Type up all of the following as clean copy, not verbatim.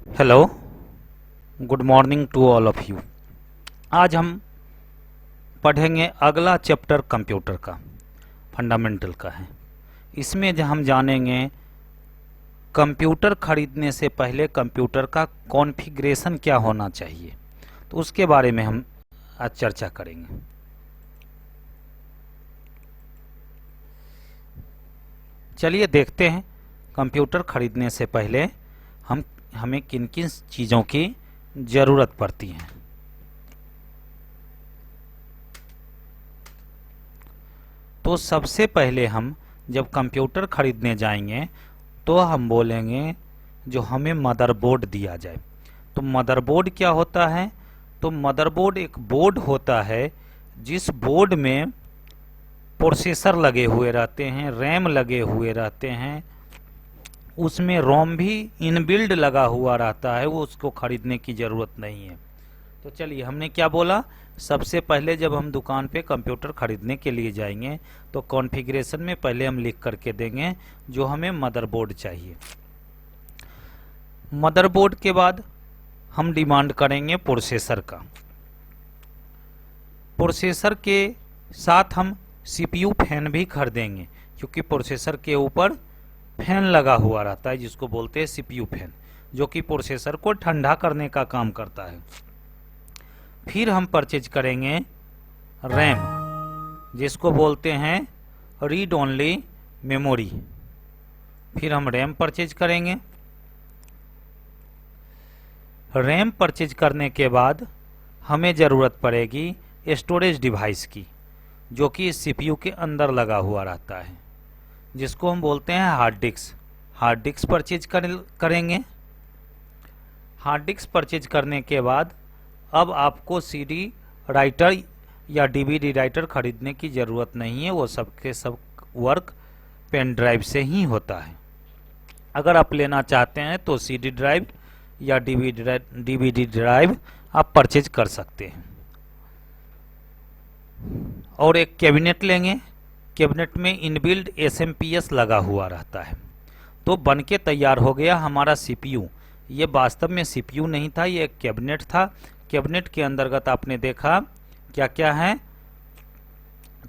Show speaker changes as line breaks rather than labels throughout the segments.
Hello, good morning to all of you. आज हम पढ़ेंगे अगला चैप्टर कंप्यूटर का, फंडामेंटल का है। इसमें जो हम जानेंगे कंप्यूटर खरीदने से पहले कंप्यूटर का कॉन्फ़िगरेशन क्या होना चाहिए, तो उसके बारे में हम आज चर्चा करेंगे। चलिए देखते हैं कंप्यूटर खरीदने से पहले हमें किन किन चीज़ों की ज़रूरत पड़ती है। तो सबसे पहले हम जब कंप्यूटर खरीदने जाएंगे तो हम बोलेंगे जो हमें मदरबोर्ड दिया जाए। तो मदरबोर्ड क्या होता है? तो मदरबोर्ड एक बोर्ड होता है जिस बोर्ड में प्रोसेसर लगे हुए रहते हैं, रैम लगे हुए रहते हैं, उसमें रोम भी इनबिल्ड लगा हुआ रहता है, वो उसको खरीदने की ज़रूरत नहीं है। तो चलिए, हमने क्या बोला, सबसे पहले जब हम दुकान पे कंप्यूटर खरीदने के लिए जाएंगे तो कॉन्फ़िगरेशन में पहले हम लिख करके देंगे जो हमें मदरबोर्ड चाहिए। मदरबोर्ड के बाद हम डिमांड करेंगे प्रोसेसर का। प्रोसेसर के साथ हम सीपीयू फैन भी खरीदेंगे, क्योंकि प्रोसेसर के ऊपर फैन लगा हुआ रहता है जिसको बोलते हैं सीपीयू फैन, जो कि प्रोसेसर को ठंडा करने का काम करता है। फिर हम परचेज करेंगे रैम, जिसको बोलते हैं रीड ओनली मेमोरी। फिर हम रैम परचेज करेंगे। रैम परचेज करने के बाद हमें ज़रूरत पड़ेगी स्टोरेज डिवाइस की, जो कि सीपीयू के अंदर लगा हुआ रहता है, जिसको हम बोलते हैं hard disk. Hard disk purchase करेंगे। हार्ड डिस्क परचेज करने के बाद अब आपको सीडी राइटर या डीवीडी राइटर खरीदने की ज़रूरत नहीं है, वो सबके सब वर्क पेन ड्राइव से ही होता है। अगर आप लेना चाहते हैं तो सीडी ड्राइव या डीवीडी ड्राइव आप परचेज कर सकते हैं। और एक कैबिनेट लेंगे। कैबिनेट में इनबिल्ड एसएमपीएस लगा हुआ रहता है। तो बन के तैयार हो गया हमारा सीपीयू। ये वास्तव में सीपीयू नहीं था, ये एक कैबिनेट था। कैबिनेट के अंतर्गत आपने देखा क्या क्या है,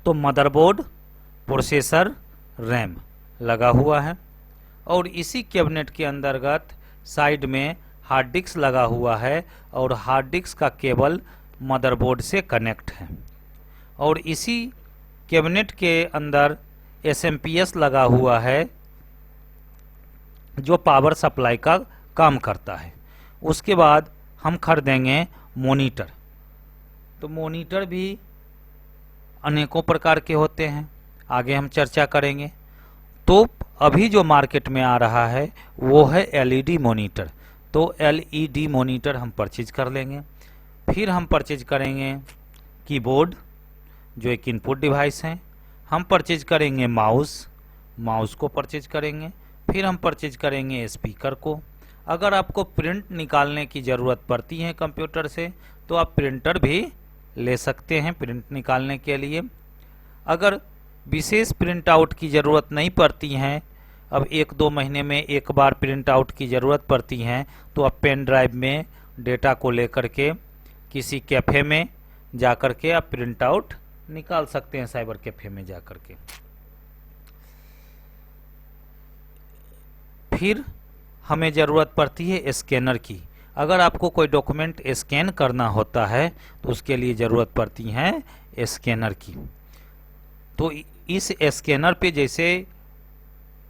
तो मदरबोर्ड, प्रोसेसर, रैम लगा हुआ है। और इसी कैबिनेट के अंतर्गत साइड में हार्ड डिस्क लगा हुआ है, और हार्ड डिस्क का केबल मदरबोर्ड से कनेक्ट है। और इसी कैबिनेट के अंदर एसएमपीएस लगा हुआ है, जो पावर सप्लाई का काम करता है। उसके बाद हम खरीदेंगे मॉनिटर। तो मॉनिटर भी अनेकों प्रकार के होते हैं, आगे हम चर्चा करेंगे। तो अभी जो मार्केट में आ रहा है वो है एलईडी मॉनिटर। तो एलईडी मॉनिटर हम परचेज कर लेंगे। फिर हम परचेज करेंगे कीबोर्ड, जो एक इनपुट डिवाइस है। हम परचेज करेंगे माउस, माउस को परचेज करेंगे। फिर हम परचेज करेंगे स्पीकर को। अगर आपको प्रिंट निकालने की ज़रूरत पड़ती है कंप्यूटर से तो आप प्रिंटर भी ले सकते हैं प्रिंट निकालने के लिए। अगर विशेष प्रिंट आउट की ज़रूरत नहीं पड़ती है, अब 1-2 महीने में एक बार प्रिंट आउट की ज़रूरत पड़ती है, तो आप पेन ड्राइव में डेटा को लेकर के किसी कैफ़े में जा कर के आप प्रिंट आउट निकाल सकते हैं, साइबर कैफ़े में जा कर के। फिर हमें ज़रूरत पड़ती है स्कैनर की। अगर आपको कोई डॉक्यूमेंट स्कैन करना होता है तो उसके लिए ज़रूरत पड़ती है स्कैनर की। तो इस स्कैनर पे जैसे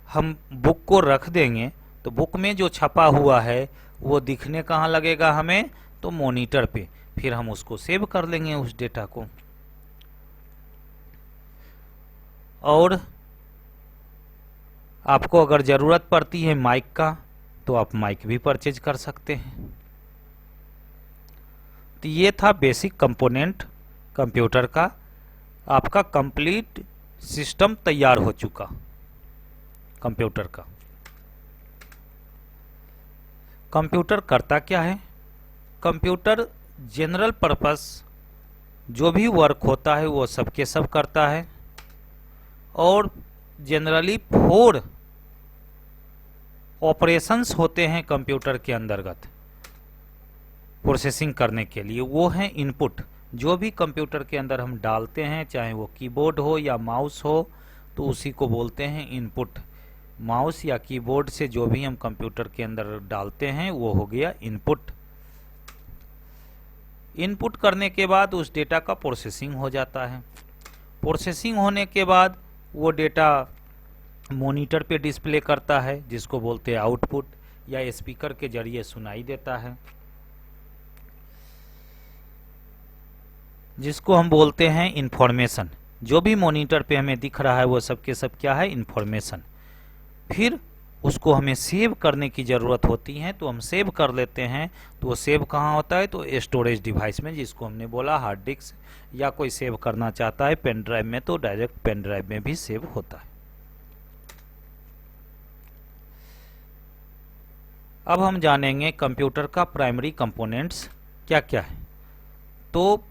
हम बुक को रख देंगे तो बुक में जो छपा हुआ है वो दिखने कहाँ लगेगा हमें, तो मॉनिटर पे। फिर हम उसको सेव कर लेंगे उस डेटा को। और आपको अगर ज़रूरत पड़ती है माइक का तो आप माइक भी परचेज कर सकते हैं। तो ये था बेसिक कंपोनेंट कंप्यूटर का। आपका कंप्लीट सिस्टम तैयार हो चुका कंप्यूटर का। कंप्यूटर करता क्या है? कंप्यूटर जनरल पर्पस जो भी वर्क होता है वो सबके सब करता है। और जनरली 4 ऑपरेशंस होते हैं कंप्यूटर के अंतर्गत। प्रोसेसिंग करने के लिए, वो है इनपुट। जो भी कंप्यूटर के अंदर हम डालते हैं, चाहे वो कीबोर्ड हो या माउस हो, तो उसी को बोलते हैं इनपुट। माउस या कीबोर्ड से जो भी हम कंप्यूटर के अंदर डालते हैं वो हो गया इनपुट। इनपुट करने के बाद उस डेटा का प्रोसेसिंग हो जाता है। प्रोसेसिंग होने के बाद वो डेटा मॉनिटर पे डिस्प्ले करता है, जिसको बोलते हैं आउटपुट, या स्पीकर के जरिए सुनाई देता है, जिसको हम बोलते हैं इंफॉर्मेशन। जो भी मॉनिटर पे हमें दिख रहा है वो सब के सब क्या है, इंफॉर्मेशन। फिर उसको हमें सेव करने की ज़रूरत होती है, तो हम सेव कर लेते हैं। तो वो सेव कहाँ होता है, तो स्टोरेज डिवाइस में, जिसको हमने बोला हार्ड डिस्क, या कोई सेव करना चाहता है पेन ड्राइव में, तो डायरेक्ट पेन ड्राइव में भी सेव होता है। अब हम जानेंगे कंप्यूटर का प्राइमरी कंपोनेंट्स क्या क्या है। तो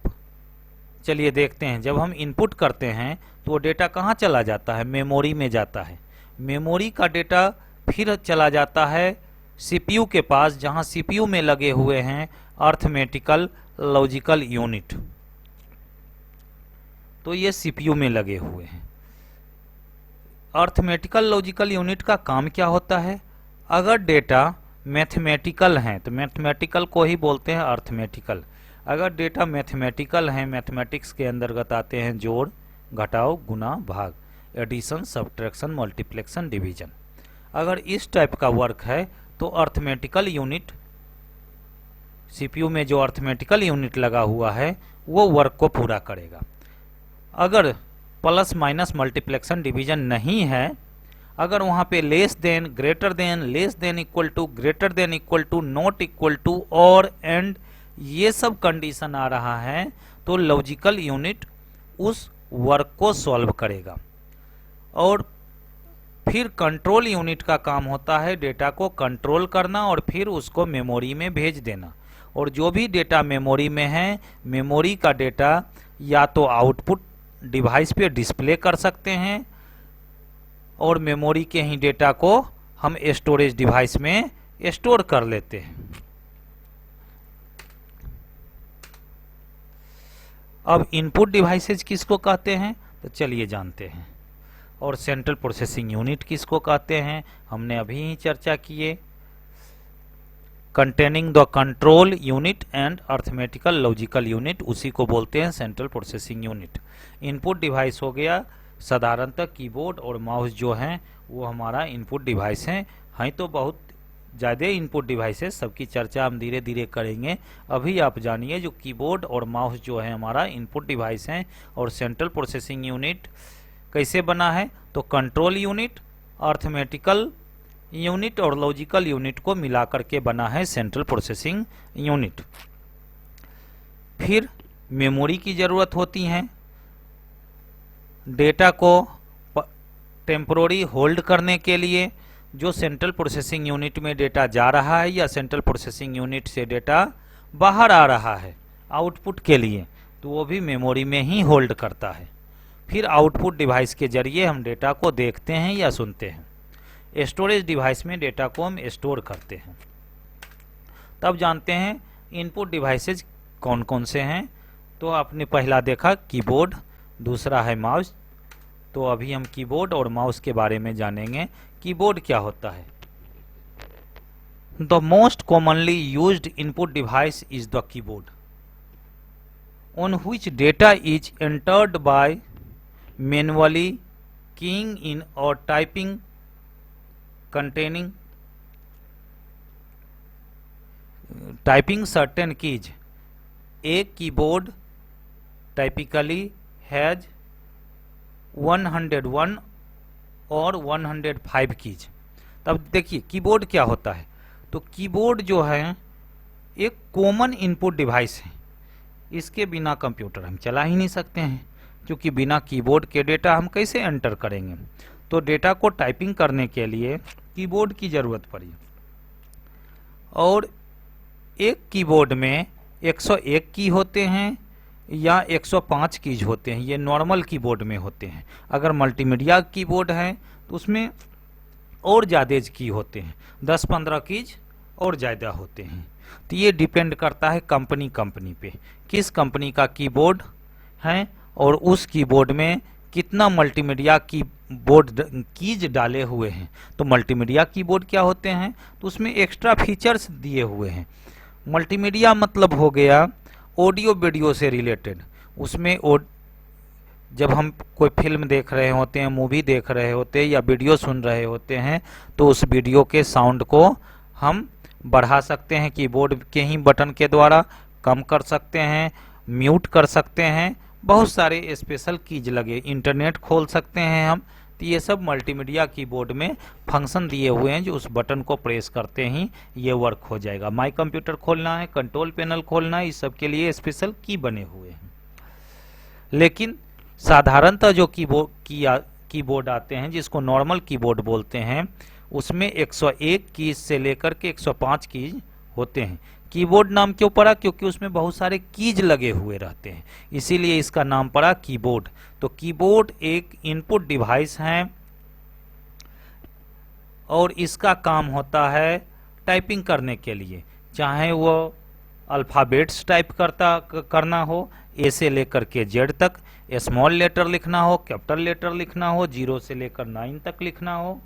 चलिए देखते हैं। जब हम इनपुट करते हैं तो वो डेटा कहाँ चला जाता है, मेमोरी में जाता है। मेमोरी का डेटा फिर चला जाता है सीपीयू के पास, जहाँ सीपीयू में लगे हुए हैं अर्थमेटिकल लॉजिकल यूनिट। तो ये सीपीयू में लगे हुए हैं। अर्थमेटिकल लॉजिकल यूनिट का काम क्या होता है, अगर डेटा मैथमेटिकल हैं तो मैथमेटिकल को ही बोलते हैं अर्थमेटिकल। अगर डेटा मैथमेटिकल हैं, मैथमेटिक्स के अंतर्गत आते हैं जोड़, घटाव, गुना, भाग, एडिशन, सब्ट्रैक्शन, मल्टीप्लिकेशन, डिवीजन। अगर इस टाइप का वर्क है तो अर्थमेटिकल यूनिट, सीपीयू में जो अर्थमेटिकल यूनिट लगा हुआ है वो वर्क को पूरा करेगा। अगर प्लस माइनस मल्टीप्लिकेशन डिवीजन नहीं है, अगर वहाँ पे less than, greater than, less than equal to, greater than equal to, not equal to, और एंड, ये सब कंडीशन आ रहा है, तो लॉजिकल यूनिट उस वर्क को सॉल्व करेगा। और फिर कंट्रोल यूनिट का काम होता है डेटा को कंट्रोल करना और फिर उसको मेमोरी में भेज देना। और जो भी डेटा मेमोरी में है, मेमोरी का डेटा या तो आउटपुट डिवाइस पे डिस्प्ले कर सकते हैं, और मेमोरी के ही डेटा को हम स्टोरेज डिवाइस में स्टोर कर लेते हैं। अब इनपुट डिवाइसेज किसको कहते हैं, तो चलिए जानते हैं। और सेंट्रल प्रोसेसिंग यूनिट किसको कहते हैं, हमने अभी ही चर्चा किए। Containing the control unit and arithmetical logical unit, उसी को बोलते हैं central processing unit. Input device हो गया, साधारणतः कीबोर्ड और माउस जो हैं वो हमारा इनपुट डिवाइस हैं तो बहुत ज़्यादा इनपुट डिवाइसेस, सबकी चर्चा हम धीरे धीरे करेंगे। अभी आप जानिए जो कीबोर्ड और माउस जो है हमारा इनपुट डिवाइस हैं। और सेंट्रल प्रोसेसिंग यूनिट कैसे बना है, तो कंट्रोल यूनिट, अर्थमेटिकल यूनिट और लॉजिकल यूनिट को मिलाकर के बना है सेंट्रल प्रोसेसिंग यूनिट। फिर मेमोरी की ज़रूरत होती है डेटा को टेम्पोररी होल्ड करने के लिए। जो सेंट्रल प्रोसेसिंग यूनिट में डेटा जा रहा है या सेंट्रल प्रोसेसिंग यूनिट से डेटा बाहर आ रहा है आउटपुट के लिए, तो वो भी मेमोरी में ही होल्ड करता है। फिर आउटपुट डिवाइस के जरिए हम डेटा को देखते हैं या सुनते हैं। स्टोरेज डिवाइस में डेटा को हम स्टोर करते हैं। तब जानते हैं इनपुट डिवाइसेज कौन कौन से हैं। तो आपने पहला देखा कीबोर्ड, दूसरा है माउस। तो अभी हम कीबोर्ड और माउस के बारे में जानेंगे। कीबोर्ड क्या होता है, the most commonly used input device is the keyboard on which data is entered by manually keying in or typing certain keys. A keyboard typically has 101 और 105 कीज। तब देखिए कीबोर्ड क्या होता है, तो कीबोर्ड जो है एक कॉमन इनपुट डिवाइस है। इसके बिना कंप्यूटर हम चला ही नहीं सकते हैं, क्योंकि बिना कीबोर्ड के डेटा हम कैसे एंटर करेंगे। तो डेटा को टाइपिंग करने के लिए कीबोर्ड की ज़रूरत पड़ी। और एक कीबोर्ड में 101 की होते हैं या 105 कीज होते हैं, ये नॉर्मल कीबोर्ड में होते हैं। अगर मल्टीमीडिया कीबोर्ड है तो उसमें और ज़्यादा की होते हैं, 10-15 कीज और ज़्यादा होते हैं। तो ये डिपेंड करता है कंपनी पे, किस कंपनी का कीबोर्ड है और उस कीबोर्ड में कितना मल्टीमीडिया कीबोर्ड कीज डाले हुए हैं। तो मल्टीमीडिया कीबोर्ड क्या होते हैं, तो उसमें एक्स्ट्रा फीचर्स दिए हुए हैं। मल्टीमीडिया मतलब हो गया ऑडियो वीडियो से रिलेटेड। उसमें जब हम कोई फिल्म देख रहे होते हैं, मूवी देख रहे होते हैं या वीडियो सुन रहे होते हैं, तो उस वीडियो के साउंड को हम बढ़ा सकते हैं कीबोर्ड के ही बटन के द्वारा, कम कर सकते हैं, म्यूट कर सकते हैं, बहुत सारे स्पेशल कीज लगे, इंटरनेट खोल सकते हैं हम। तो ये सब मल्टीमीडिया कीबोर्ड में फंक्शन दिए हुए हैं, जो उस बटन को प्रेस करते ही ये वर्क हो जाएगा। माई कंप्यूटर खोलना है, कंट्रोल पैनल खोलना है, इस सब के लिए स्पेशल की बने हुए हैं। लेकिन साधारणतः जो कीबोर्ड आते हैं, जिसको नॉर्मल कीबोर्ड बोलते हैं, उसमें 101 कीज से लेकर के 105 कीज होते हैं। कीबोर्ड नाम क्यों पड़ा, क्योंकि उसमें बहुत सारे कीज लगे हुए रहते हैं, इसीलिए इसका नाम पड़ा कीबोर्ड। तो कीबोर्ड एक इनपुट डिवाइस है और इसका काम होता है टाइपिंग करने के लिए, चाहे वो अल्फ़ाबेट्स टाइप करना हो, ए से लेकर के जेड तक, स्मॉल लेटर लिखना हो, कैपिटल लेटर लिखना हो, 0 से लेकर 9 तक लिखना हो,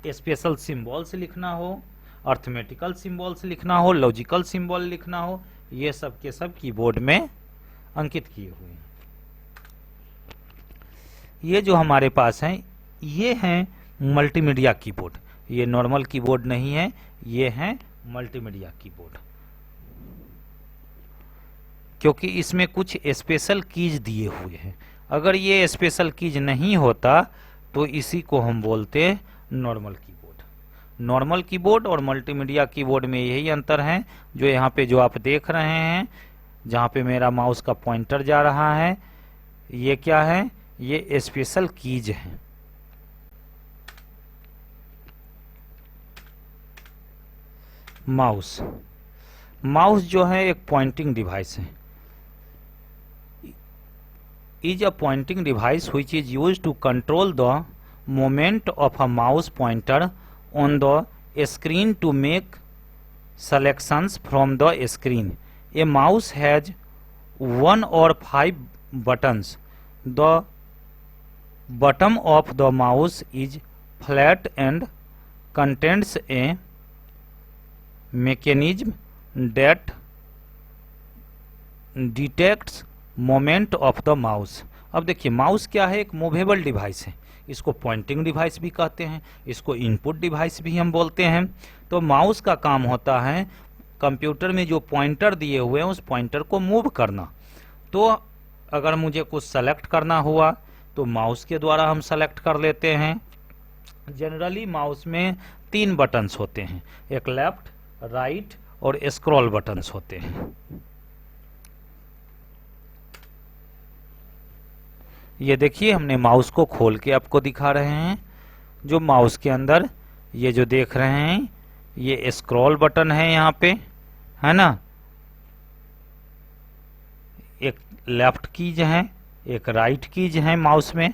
स्पेशल सिंबल्स लिखना हो, अर्थमेटिकल सिंबल्स लिखना हो, लॉजिकल सिंबल लिखना हो, ये सब के सब कीबोर्ड में अंकित किए हुए हैं। ये जो हमारे पास हैं, ये हैं मल्टीमीडिया कीबोर्ड। ये नॉर्मल कीबोर्ड नहीं है, ये हैं मल्टीमीडिया कीबोर्ड, क्योंकि इसमें कुछ स्पेशल कीज दिए हुए हैं। अगर ये स्पेशल कीज नहीं होता तो इसी को हम बोलते नॉर्मल कीबोर्ड। नॉर्मल कीबोर्ड और मल्टीमीडिया कीबोर्ड में यही अंतर है, जो यहाँ पे जो आप देख रहे हैं, जहाँ पे मेरा माउस का पॉइंटर जा रहा है, ये क्या है, ये स्पेशल कीज है। माउस जो है एक पॉइंटिंग डिवाइस है, is a pointing device which is used to control the movement of a mouse pointer on the screen to make selections from the screen. A mouse has 1 or 5 buttons. The bottom of the mouse is flat and contains a mechanism that detects moment of the mouse. अब देखिए, mouse क्या है, एक movable device है। इसको pointing device भी कहते हैं, इसको इनपुट डिवाइस भी हम बोलते हैं। तो माउस का काम होता है कंप्यूटर में जो पॉइंटर दिए हुए हैं उस पॉइंटर को मूव करना। तो अगर मुझे कुछ सेलेक्ट करना हुआ तो माउस के द्वारा हम सेलेक्ट कर लेते हैं। जनरली माउस में 3 बटन्स होते हैं, एक लेफ्ट, राइट और स्क्रॉल बटन्स होते हैं। ये देखिए, हमने माउस को खोल के आपको दिखा रहे हैं। जो माउस के अंदर ये जो देख रहे हैं, ये स्क्रॉल बटन है, यहाँ पे है ना, एक लेफ्ट कीज है, एक राइट कीज है माउस में।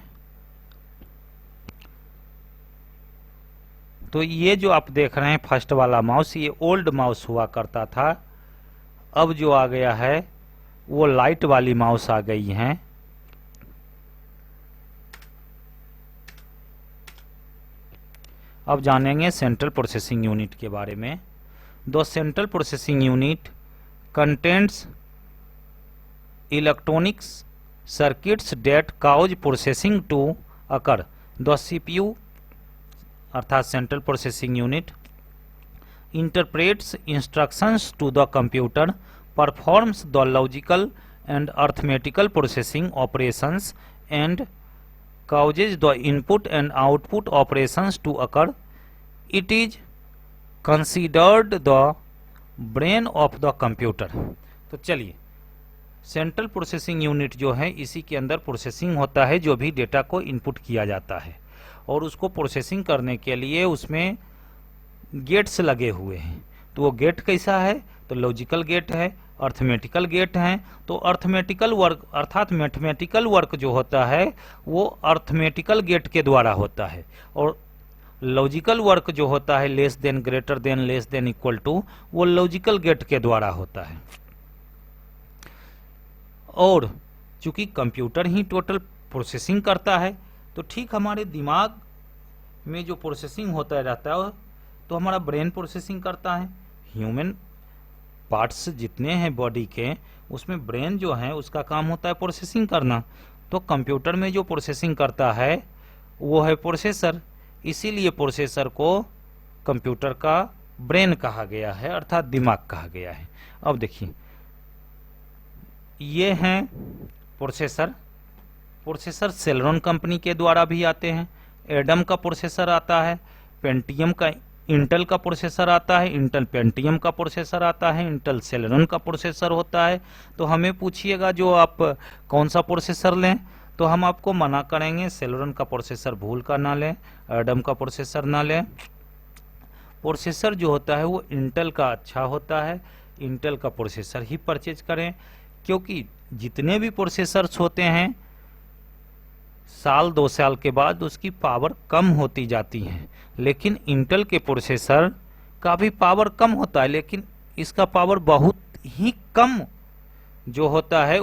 तो ये जो आप देख रहे हैं फर्स्ट वाला माउस, ये ओल्ड माउस हुआ करता था। अब जो आ गया है वो लाइट वाली माउस आ गई हैं। अब जानेंगे सेंट्रल प्रोसेसिंग यूनिट के बारे में। The central processing unit contents electronics circuits that cause processing to occur. The CPU अर्थात central processing unit interprets instructions to the computer, performs the logical and arithmetical processing operations and causes the input and output operations to occur. It is considered the brain of the computer. तो चलिए, central processing unit जो है, इसी के अंदर processing होता है, जो भी डेटा को इनपुट किया जाता है। और उसको प्रोसेसिंग करने के लिए उसमें गेट्स लगे हुए हैं। तो वो गेट कैसा है, तो लॉजिकल गेट है, अर्थमेटिकल गेट हैं। तो अर्थमेटिकल वर्क अर्थात मैथमेटिकल वर्क जो होता है वो अर्थमेटिकल गेट के द्वारा होता है, और लॉजिकल वर्क जो होता है less than, greater than, less than, equal to, वो लॉजिकल गेट के द्वारा होता है। और चूंकि कंप्यूटर ही टोटल प्रोसेसिंग करता है, तो ठीक हमारे दिमाग में जो प्रोसेसिंग होता रहता है तो हमारा ब्रेन प्रोसेसिंग करता है। ह्यूमन पार्ट्स जितने हैं बॉडी के, उसमें ब्रेन जो है उसका काम होता है प्रोसेसिंग करना। तो कंप्यूटर में जो प्रोसेसिंग करता है वो है प्रोसेसर, इसीलिए प्रोसेसर को कंप्यूटर का ब्रेन कहा गया है, अर्थात दिमाग कहा गया है। अब देखिए, ये हैं प्रोसेसर। प्रोसेसर सेलेरॉन कंपनी के द्वारा भी आते हैं। एडम का प्रोसेसर आता है, पेंटियम का, इंटेल का प्रोसेसर आता है, इंटेल पेंटियम का प्रोसेसर आता है, इंटेल सेलेरॉन का प्रोसेसर होता है। तो हमें पूछिएगा जो आप कौन सा प्रोसेसर लें, तो हम आपको मना करेंगे सेलेरॉन का प्रोसेसर भूल कर ना लें, एडम का प्रोसेसर ना लें। प्रोसेसर जो होता है वो इंटेल का अच्छा होता है, इंटेल का प्रोसेसर ही परचेज करें, क्योंकि जितने भी प्रोसेसर्स होते हैं साल 2 साल के बाद उसकी पावर कम होती जाती है, लेकिन इंटेल के प्रोसेसर का भी पावर कम होता है, लेकिन इसका पावर बहुत ही कम जो होता है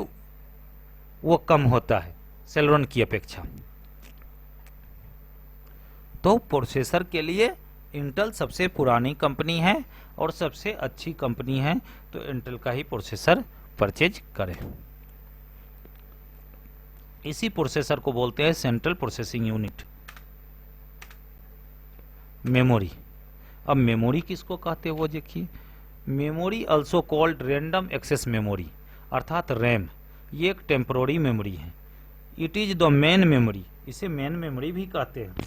वो कम होता है सेलेरॉन की अपेक्षा। तो प्रोसेसर के लिए इंटेल सबसे पुरानी कंपनी है और सबसे अच्छी कंपनी है, तो इंटेल का ही प्रोसेसर परचेज करें। इसी प्रोसेसर को बोलते हैं सेंट्रल प्रोसेसिंग यूनिट। मेमोरी। अब मेमोरी किसको कहते हैं वो देखिए, memory also called random access memory, अर्थात रैम, ये एक टेम्पोररी मेमोरी है। It is the main memory, इसे मेन मेमोरी भी कहते हैं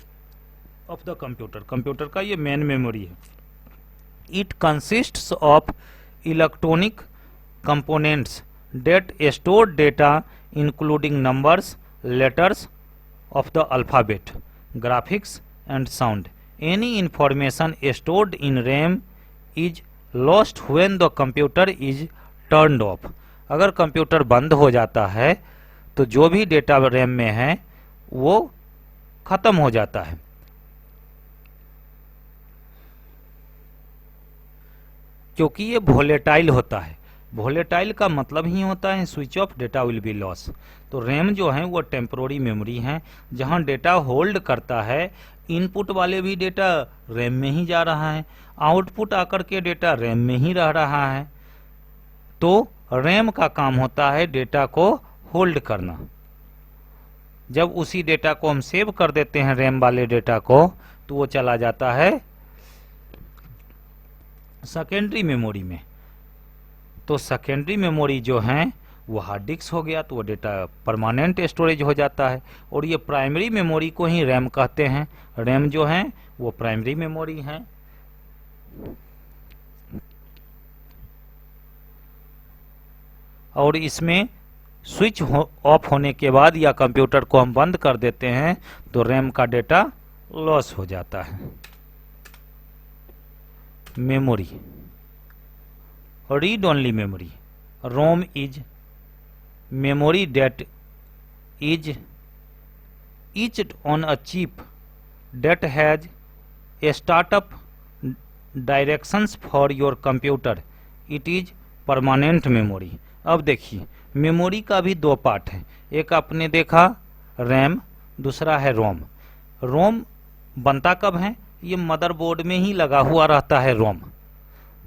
ऑफ द कंप्यूटर, कंप्यूटर का ये मेन मेमोरी है। It consists of electronic components that store data including numbers, letters of the alphabet, graphics and sound. Any information stored in RAM is lost when the computer is turned off. अगर computer बंद हो जाता है तो जो भी data RAM में है वो खत्म हो जाता है। क्योंकि ये वोलेटाइल होता है। वोलेटाइल का मतलब ही होता है switch off, data will be loss. तो रैम जो है वो टेम्पोररी मेमोरी है, जहां डेटा होल्ड करता है। इनपुट वाले भी डेटा रैम में ही जा रहा है, आउटपुट आकर के डेटा रैम में ही रह रहा है। तो रैम का काम होता है डेटा को होल्ड करना। जब उसी डेटा को हम सेव कर देते हैं रैम वाले डेटा को, तो वो चला जाता है सेकेंडरी मेमोरी में। तो सेकेंडरी मेमोरी जो है वो हार्ड डिस्क हो गया, तो वो डेटा परमानेंट स्टोरेज हो जाता है। और ये प्राइमरी मेमोरी को ही रैम कहते हैं। रैम जो है वो प्राइमरी मेमोरी है। और इसमें स्विच ऑफ होने के बाद या कंप्यूटर को हम बंद कर देते हैं तो रैम का डेटा लॉस हो जाता है। Memory, read only memory. ROM is memory that is etched on a chip that has a startup directions for your computer. It is permanent memory. अब देखिए, मेमोरी का भी दो पार्ट है। एक आपने देखा रैम, दूसरा है रोम। रोम बनता कब है? ये मदरबोर्ड में ही लगा हुआ रहता है रोम।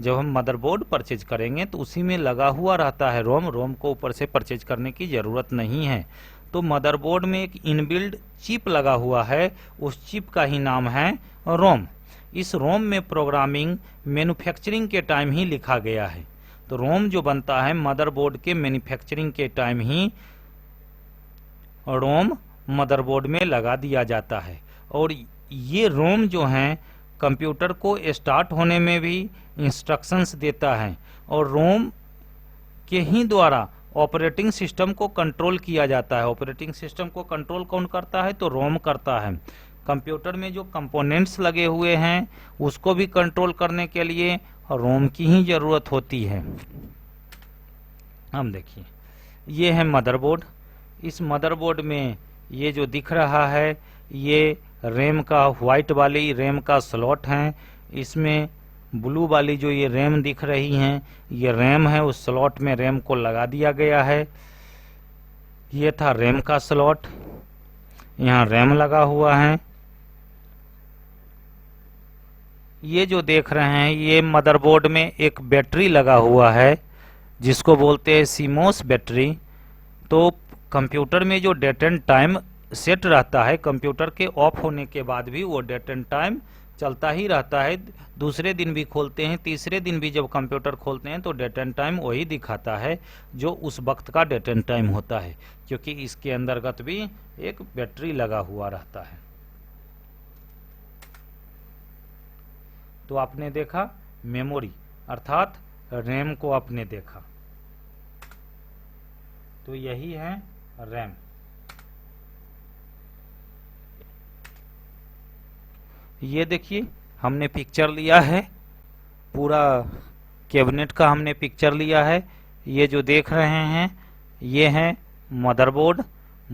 जब हम मदरबोर्ड परचेज करेंगे तो उसी में लगा हुआ रहता है रोम। रोम को ऊपर से परचेज करने की ज़रूरत नहीं है। तो मदरबोर्ड में एक इनबिल्ड चिप लगा हुआ है, उस चिप का ही नाम है रोम। इस रोम में प्रोग्रामिंग मैन्युफैक्चरिंग के टाइम ही लिखा गया है। तो रोम जो बनता है मदरबोर्ड के मैन्युफैक्चरिंग के टाइम ही रोम मदरबोर्ड में लगा दिया जाता है। और ये रोम जो है कंप्यूटर को स्टार्ट होने में भी इंस्ट्रक्शंस देता है, और रोम के ही द्वारा ऑपरेटिंग सिस्टम को कंट्रोल किया जाता है। ऑपरेटिंग सिस्टम को कंट्रोल कौन करता है? तो रोम करता है। कंप्यूटर में जो कंपोनेंट्स लगे हुए हैं उसको भी कंट्रोल करने के लिए रोम की ही जरूरत होती है। हम देखिए, ये है मदरबोर्ड। इस मदरबोर्ड में ये जो दिख रहा है ये रैम का व्हाइट वाली रैम का स्लॉट है, इसमें ब्लू वाली जो ये रैम दिख रही हैं ये रैम है, उस स्लॉट में रैम को लगा दिया गया है। ये था रैम का स्लॉट, यहाँ रैम लगा हुआ है। ये जो देख रहे हैं ये मदरबोर्ड में एक बैटरी लगा हुआ है जिसको बोलते हैं सीमोस बैटरी। तो कंप्यूटर में जो डेट एंड टाइम सेट रहता है, कंप्यूटर के ऑफ होने के बाद भी वो डेट एंड टाइम चलता ही रहता है। दूसरे दिन भी खोलते हैं, तीसरे दिन भी जब कंप्यूटर खोलते हैं तो डेट एंड टाइम वही दिखाता है जो उस वक्त का डेट एंड टाइम होता है, क्योंकि इसके अंतर्गत भी एक बैटरी लगा हुआ रहता है। तो आपने देखा मेमोरी अर्थात रैम को आपने देखा, तो यही है रैम। ये देखिए हमने पिक्चर लिया है, पूरा कैबिनेट का हमने पिक्चर लिया है। ये जो देख रहे हैं ये है मदरबोर्ड,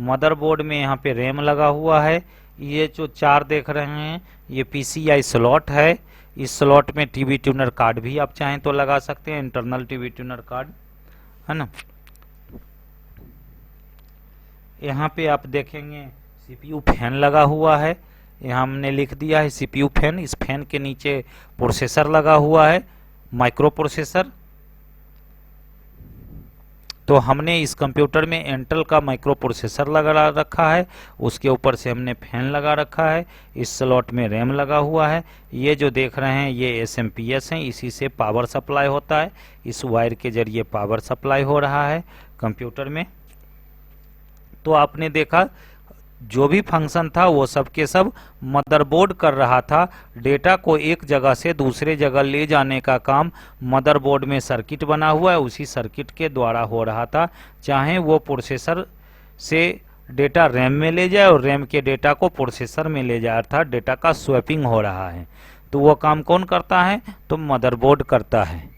मदरबोर्ड में यहाँ पे रैम लगा हुआ है। ये जो चार देख रहे हैं ये PCI स्लॉट है, इस स्लॉट में टीवी ट्यूनर कार्ड भी आप चाहें तो लगा सकते हैं, इंटरनल टीवी ट्यूनर कार्ड है ना। यहाँ पे आप देखेंगे CPU फैन लगा हुआ है, यहाँ हमने लिख दिया है CPU फैन। इस फैन के नीचे प्रोसेसर लगा हुआ है, माइक्रो प्रोसेसर। तो हमने इस कंप्यूटर में इंटेल का माइक्रो प्रोसेसर लगा रखा है, उसके ऊपर से हमने फैन लगा रखा है, इस स्लॉट में रैम लगा हुआ है। ये जो देख रहे हैं ये SMPS हैं, इसी से पावर सप्लाई होता है, इस वायर के जरिए पावर सप्लाई हो रहा है कंप्यूटर में। तो आपने देखा जो भी फंक्शन था वो सब के सब मदरबोर्ड कर रहा था। डेटा को एक जगह से दूसरे जगह ले जाने का काम मदरबोर्ड में सर्किट बना हुआ है, उसी सर्किट के द्वारा हो रहा था। चाहे वो प्रोसेसर से डेटा रैम में ले जाए और रैम के डेटा को प्रोसेसर में ले जाए, अर्थात डेटा का स्वैपिंग हो रहा है। तो वो काम कौन करता है? तो मदरबोर्ड करता है।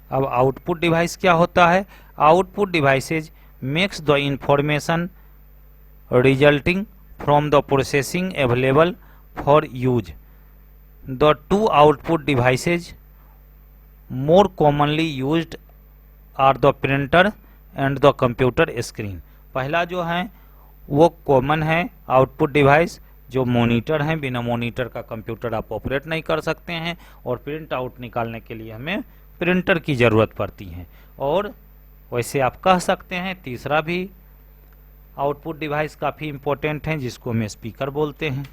अब आउटपुट डिवाइस क्या होता है? Output devices makes the information resulting from the processing available for use. The two output devices more commonly used are the printer and the computer screen. पहला जो है वो कॉमन है आउटपुट डिवाइस, जो monitor है। बिना मॉनिटर का computer आप ऑपरेट नहीं कर सकते हैं, और प्रिंट आउट निकालने के लिए हमें प्रिंटर की ज़रूरत पड़ती है। और वैसे आप कह सकते हैं तीसरा भी आउटपुट डिवाइस काफ़ी इंपॉर्टेंट है, जिसको हम स्पीकर बोलते हैं।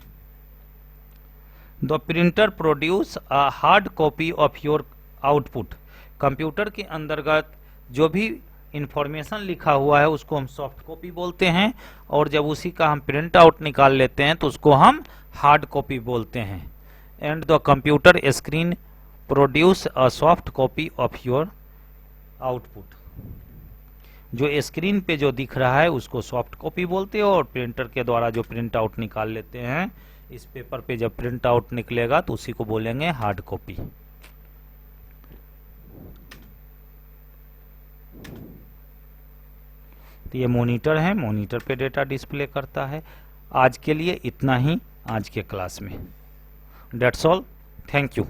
The printer produce a hard copy of your output. Computer के अंतर्गत जो भी इंफॉर्मेशन लिखा हुआ है उसको हम सॉफ्ट कॉपी बोलते हैं, और जब उसी का हम प्रिंट आउट निकाल लेते हैं तो उसको हम हार्ड कॉपी बोलते हैं। And the computer screen produce a soft copy of your output. जो स्क्रीन पे जो दिख रहा है उसको सॉफ्ट कॉपी बोलते हैं, और प्रिंटर के द्वारा जो प्रिंट आउट निकाल लेते हैं इस पेपर पे जब प्रिंट आउट निकलेगा तो उसी को बोलेंगे हार्ड कॉपी। तो ये मॉनिटर है, मॉनिटर पे डेटा डिस्प्ले करता है। आज के लिए इतना ही आज के क्लास में। That's all, thank you.